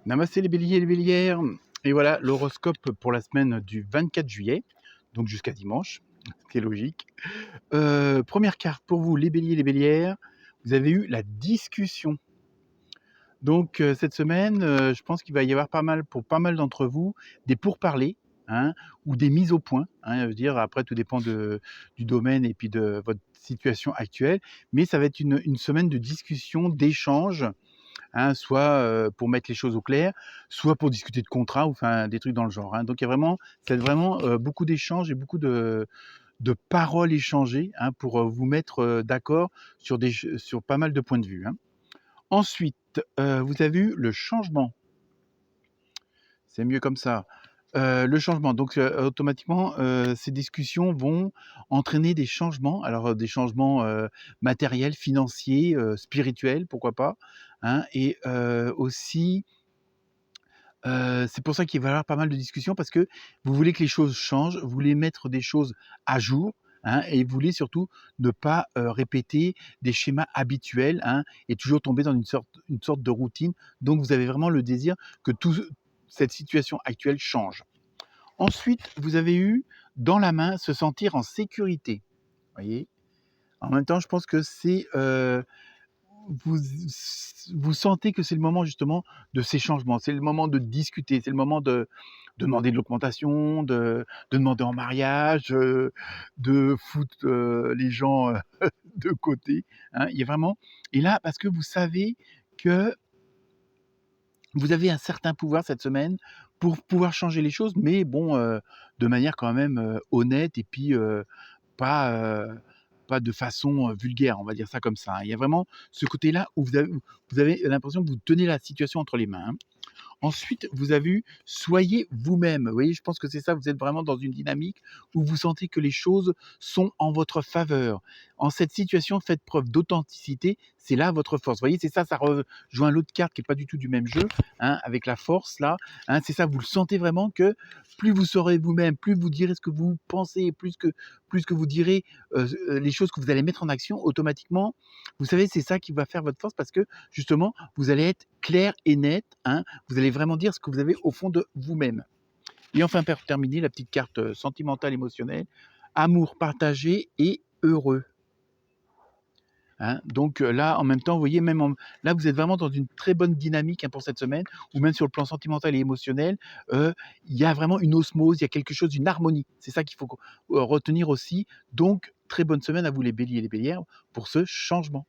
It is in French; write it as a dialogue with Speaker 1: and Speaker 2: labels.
Speaker 1: Namasté les béliers et les bélières. Et voilà l'horoscope pour la semaine du 24 juillet, donc jusqu'à dimanche, ce qui est logique. Première carte pour vous, les béliers et les bélières, vous avez eu la discussion. Donc cette semaine, je pense qu'il va y avoir pour pas mal d'entre vous, des pourparlers, hein, ou des mises au point, hein. Je veux dire, après tout dépend du domaine et puis de votre situation actuelle, mais ça va être une semaine de discussion, d'échange, hein, soit pour mettre les choses au clair, soit pour discuter de contrats ou enfin des trucs dans le genre, hein. Donc il y a vraiment, c'est vraiment beaucoup d'échanges et beaucoup de paroles échangées, hein, pour vous mettre d'accord sur pas mal de points de vue, hein. Ensuite, vous avez eu le changement. C'est mieux comme ça. Le changement, donc automatiquement, ces discussions vont entraîner des changements. Alors, des changements, matériels, financiers, spirituels, pourquoi pas, hein, et aussi, c'est pour ça qu'il va y avoir pas mal de discussions parce que vous voulez que les choses changent, vous voulez mettre des choses à jour, hein, et vous voulez surtout ne pas, répéter des schémas habituels, hein, et toujours tomber dans une sorte de routine. Donc vous avez vraiment le désir que cette situation actuelle change. Ensuite, vous avez eu dans la main se sentir en sécurité, voyez? En même temps, je pense que c'est, vous vous sentez que c'est le moment justement de ces changements. C'est le moment de discuter, c'est le moment de demander de l'augmentation, de demander en mariage, de foutre, les gens, de côté, hein. Il y a vraiment, et là, parce que vous savez que vous avez un certain pouvoir cette semaine pour pouvoir changer les choses, mais bon, de manière quand même, honnête et puis, pas, pas de façon, vulgaire, on va dire ça comme ça, hein. Il y a vraiment ce côté-là où vous avez l'impression que vous tenez la situation entre les mains, hein. Ensuite, vous avez eu soyez vous-même. Vous voyez, je pense que c'est ça, vous êtes vraiment dans une dynamique où vous sentez que les choses sont en votre faveur. En cette situation, faites preuve d'authenticité, c'est là votre force. Vous voyez, c'est ça, ça rejoint l'autre carte qui est pas du tout du même jeu, hein, avec la force là, hein, c'est ça, vous le sentez vraiment que plus vous serez vous-même, plus vous direz ce que vous pensez, plus que vous direz, les choses que vous allez mettre en action automatiquement, vous savez, c'est ça qui va faire votre force parce que justement, vous allez être clair et net, hein, vous allez vraiment dire ce que vous avez au fond de vous-même. Et enfin, pour terminer, la petite carte sentimentale, émotionnelle, amour partagé et heureux, hein. Donc là, en même temps, vous voyez, là, vous êtes vraiment dans une très bonne dynamique, hein, pour cette semaine, ou même sur le plan sentimental et émotionnel, il y a vraiment une osmose, il y a quelque chose, une harmonie. C'est ça qu'il faut retenir aussi. Donc, très bonne semaine à vous les béliers et les bélières pour ce changement.